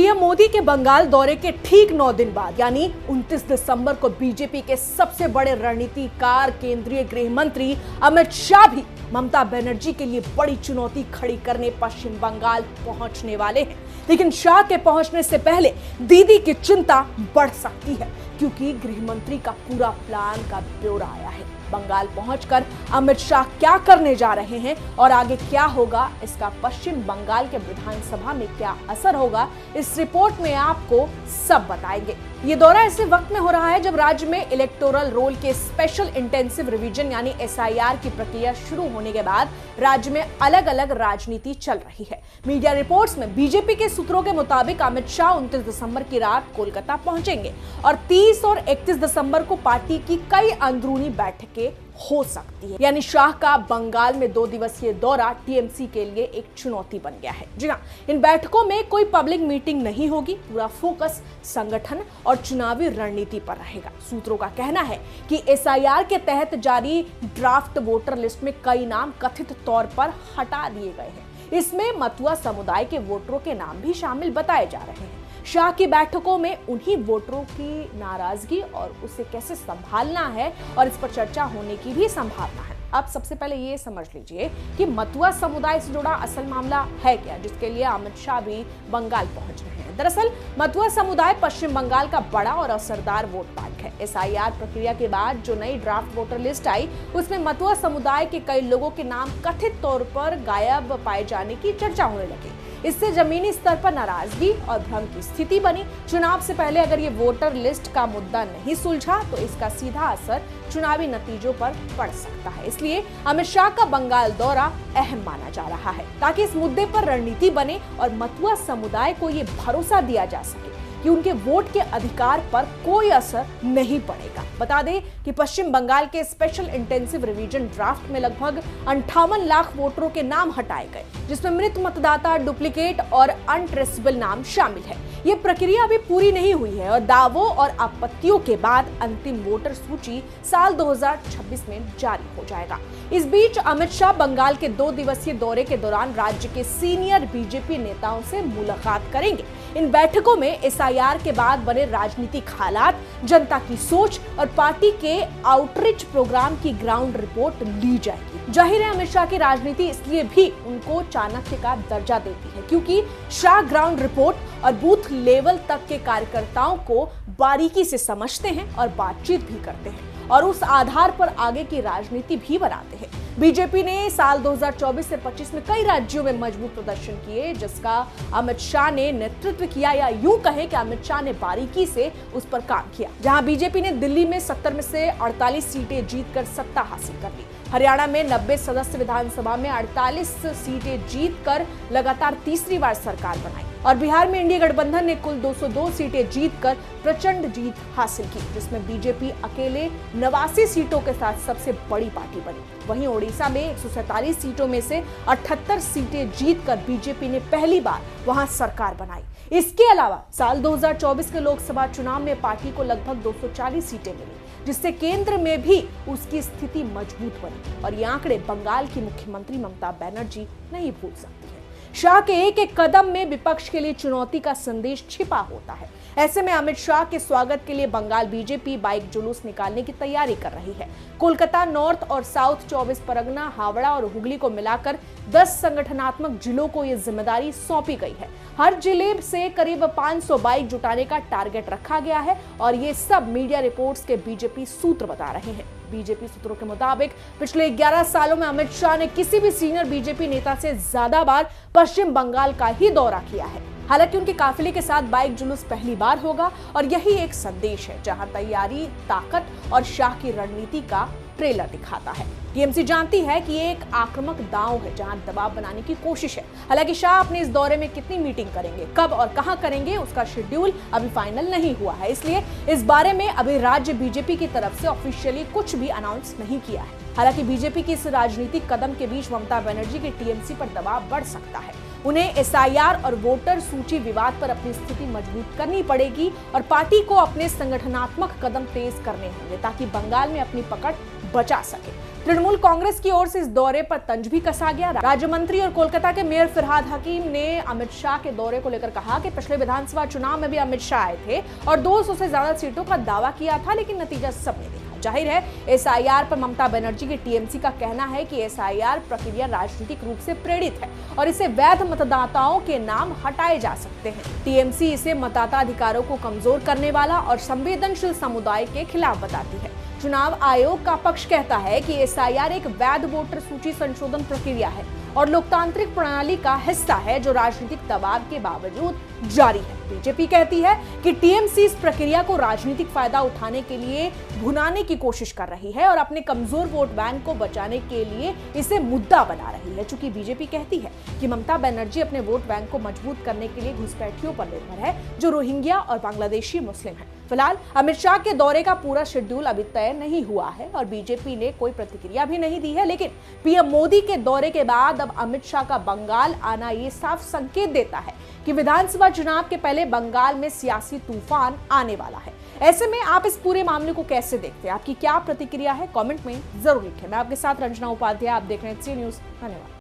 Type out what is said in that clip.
PM Modi के बंगाल दौरे के ठीक 9 दिन बाद यानी 29 दिसंबर को बीजेपी के सबसे बड़े रणनीतिकार केंद्रीय गृह मंत्री अमित शाह भी ममता बनर्जी के लिए बड़ी चुनौती खड़ी करने पश्चिम बंगाल पहुंचने वाले हैं। लेकिन शाह के पहुंचने से पहले दीदी की चिंता बढ़ सकती है, क्योंकि गृह मंत्री का पूरा प्लान का ब्यौरा आया है। बंगाल पहुंचकर अमित शाह क्या करने जा रहे हैं और आगे क्या होगा, इसका पश्चिम बंगाल के विधानसभा में क्या असर होगा, इस रिपोर्ट में आपको सब बताएंगे। ये दौरा ऐसे वक्त में हो रहा है जब राज्य में इलेक्टोरल रोल के स्पेशल इंटेंसिव रिवीजन यानी SIR की प्रक्रिया शुरू होने के बाद राज्य में अलग अलग राजनीति चल रही है। मीडिया रिपोर्ट्स में बीजेपी के सूत्रों के मुताबिक अमित शाह 29 दिसंबर की रात कोलकाता पहुंचेंगे और 30 और 31 दिसंबर को पार्टी की कई अंदरूनी बैठकें हो सकती है। यानी शाह का बंगाल में 2 दिवसीय दौरा टीएमसी के लिए एक चुनौती बन गया है। जी हाँ, इन बैठकों में कोई पब्लिक मीटिंग नहीं होगी, पूरा फोकस संगठन और चुनावी रणनीति पर रहेगा। सूत्रों का कहना है कि SIR के तहत जारी ड्राफ्ट वोटर लिस्ट में कई नाम कथित तौर पर हटा दिए गए हैं। इसमें मतुआ समुदाय के वोटरों के नाम भी शामिल बताए जा रहे हैं। शाह की बैठकों में उन्हीं वोटरों की नाराजगी और उसे कैसे संभालना है और इस पर चर्चा होने की भी संभावना है। अब सबसे पहले ये समझ लीजिए कि मतुआ समुदाय से जुड़ा असल मामला है क्या, जिसके लिए अमित शाह भी बंगाल पहुंच रहे हैं। दरअसल मतुआ समुदाय पश्चिम बंगाल का बड़ा और असरदार वोट बैंक है। SIR प्रक्रिया के बाद जो नई ड्राफ्ट वोटर लिस्ट आई, उसमें मतुआ समुदाय के कई लोगों के नाम कथित तौर पर गायब पाए जाने की चर्चा होने लगी। इससे जमीनी स्तर पर नाराजगी और भ्रम की स्थिति बनी। चुनाव से पहले अगर ये वोटर लिस्ट का मुद्दा नहीं सुलझा तो इसका सीधा असर चुनावी नतीजों पर पड़ सकता है। इसलिए अमित शाह का बंगाल दौरा अहम माना जा रहा है, ताकि इस मुद्दे पर रणनीति बने और मतुआ समुदाय को ये भरोसा दिया जा सके कि उनके वोट के अधिकार पर कोई असर नहीं पड़ेगा। बता दें कि पश्चिम बंगाल के स्पेशल इंटेंसिव रिवीजन ड्राफ्ट में लगभग 58 लाख वोटरों के नाम हटाए गए, जिसमें मृत मतदाता, डुप्लीकेट और अनट्रेसेबल नाम शामिल है। ये प्रक्रिया अभी पूरी नहीं हुई है और दावों और आपत्तियों के बाद अंतिम वोटर सूची साल 2026 में जारी हो जाएगा। इस बीच अमित शाह बंगाल के 2 दिवसीय दौरे के दौरान राज्य के सीनियर बीजेपी नेताओं से मुलाकात करेंगे। इन बैठकों में SIR के बाद बने राजनीतिक हालात, जनता की सोच और पार्टी के आउटरीच प्रोग्राम की ग्राउंड रिपोर्ट ली जाएगी। जाहिर है अमित शाह की राजनीति इसलिए भी उनको चाणक्य का दर्जा देती है, क्योंकि शाह ग्राउंड रिपोर्ट और बूथ लेवल तक के कार्यकर्ताओं को बारीकी से समझते हैं और बातचीत भी करते हैं और उस आधार पर आगे की राजनीति भी बनाते हैं। बीजेपी ने साल 2024 से 25 में कई राज्यों में मजबूत प्रदर्शन किए, जिसका अमित शाह ने नेतृत्व किया, या यूं कहें कि अमित शाह ने बारीकी से उस पर काम किया। जहां बीजेपी ने दिल्ली में 70 में से 48 सीटें जीतकर सत्ता हासिल कर ली, हरियाणा में 90 सदस्य विधानसभा में 48 सीटें जीतकर लगातार तीसरी बार सरकार बनाई और बिहार में इंडिया गठबंधन ने कुल 202 सीटें जीतकर प्रचंड जीत हासिल की, जिसमें बीजेपी अकेले 89 सीटों के साथ सबसे बड़ी पार्टी बनी। वहीं ओडिशा में 147 सीटों में से 78 सीटें जीतकर बीजेपी ने पहली बार वहां सरकार बनाई। इसके अलावा साल 2024 के लोकसभा चुनाव में पार्टी को लगभग 240 सीटें मिली, जिससे केंद्र में भी उसकी स्थिति मजबूत बनी और ये आंकड़े बंगाल की मुख्यमंत्री ममता बनर्जी नहीं भूल सकती है। शाह के एक एक कदम में विपक्ष के लिए चुनौती का संदेश छिपा होता है। ऐसे में अमित शाह के स्वागत के लिए बंगाल बीजेपी बाइक जुलूस निकालने की तैयारी कर रही है। कोलकाता, नॉर्थ और साउथ 24 परगना, हावड़ा और हुगली को मिलाकर 10 संगठनात्मक जिलों को यह जिम्मेदारी सौंपी गई है। हर जिले से करीब 500 बाइक जुटाने का टारगेट रखा गया है और ये सब मीडिया रिपोर्ट्स के बीजेपी सूत्र बता रहे हैं। बीजेपी सूत्रों के मुताबिक पिछले 11 सालों में अमित शाह ने किसी भी सीनियर बीजेपी नेता से ज्यादा बार पश्चिम बंगाल का ही दौरा किया है। हालांकि उनके काफिले के साथ बाइक जुलूस पहली बार होगा और यही एक संदेश है जहां तैयारी, ताकत और शाह की रणनीति का ट्रेलर दिखाता है। टीएमसी जानती है कि ये एक आक्रामक दांव है जहां दबाव बनाने की कोशिश है। हालांकि शाह अपने इस दौरे में कितनी मीटिंग करेंगे, कब और कहां करेंगे, उसका शेड्यूल अभी फाइनल नहीं हुआ है, इसलिए इस बारे में अभी राज्य बीजेपी की तरफ से ऑफिशियली कुछ भी अनाउंस नहीं किया है। हालांकि बीजेपी की इस राजनीतिक कदम के बीच ममता बनर्जी के टीएमसी पर दबाव बढ़ सकता है। उन्हें एसआईआर और वोटर सूची विवाद पर अपनी स्थिति मजबूत करनी पड़ेगी और पार्टी को अपने संगठनात्मक कदम तेज करने होंगे ताकि बंगाल में अपनी पकड़ बचा सके। तृणमूल कांग्रेस की ओर से इस दौरे पर तंज भी कसा गया। राज्य मंत्री और कोलकाता के मेयर फिरहाद हकीम ने अमित शाह के दौरे को लेकर कहा कि पिछले विधानसभा चुनाव में भी अमित शाह आए थे और 200 से ज्यादा सीटों का दावा किया था, लेकिन नतीजा सबने देखा। जाहिर है एसआईआर पर ममता बनर्जी की टीएमसी का कहना है कि एसआईआर प्रक्रिया राजनीतिक रूप से प्रेरित है और इसे वैध मतदाताओं के नाम हटाए जा सकते हैं। टीएमसी इसे मतदाता अधिकारों को कमजोर करने वाला और संवेदनशील समुदाय के खिलाफ बताती है। चुनाव आयोग का पक्ष कहता है कि एसआईआर एक वैध वोटर सूची संशोधन प्रक्रिया है और लोकतांत्रिक प्रणाली का हिस्सा है जो राजनीतिक दबाव के बावजूद जारी है। बीजेपी कहती है कि टीएमसी इस प्रक्रिया को राजनीतिक फायदा उठाने के लिए भुनाने की कोशिश कर रही है और अपने कमजोर वोट बैंक को बचाने के लिए इसे मुद्दा बना रही है। चूंकि बीजेपी कहती है कि ममता बनर्जी अपने वोट बैंक को मजबूत करने के लिए घुसपैठियों पर निर्भर है जो रोहिंग्या और बांग्लादेशी मुस्लिम हैं। फिलहाल अमित शाह के दौरे का पूरा शेड्यूल अभी तय नहीं हुआ है और बीजेपी ने कोई प्रतिक्रिया भी नहीं दी है, लेकिन पीएम मोदी के दौरे के बाद अब अमित शाह का बंगाल आना ये साफ संकेत देता है कि विधानसभा चुनाव के पहले बंगाल में सियासी तूफान आने वाला है। ऐसे में आप इस पूरे मामले को कैसे देखते हैं? आपकी क्या प्रतिक्रिया है? कमेंट में जरूर लिखें। मैं आपके साथ रंजना उपाध्याय, आप देख रहे हैं सी न्यूज़। धन्यवाद।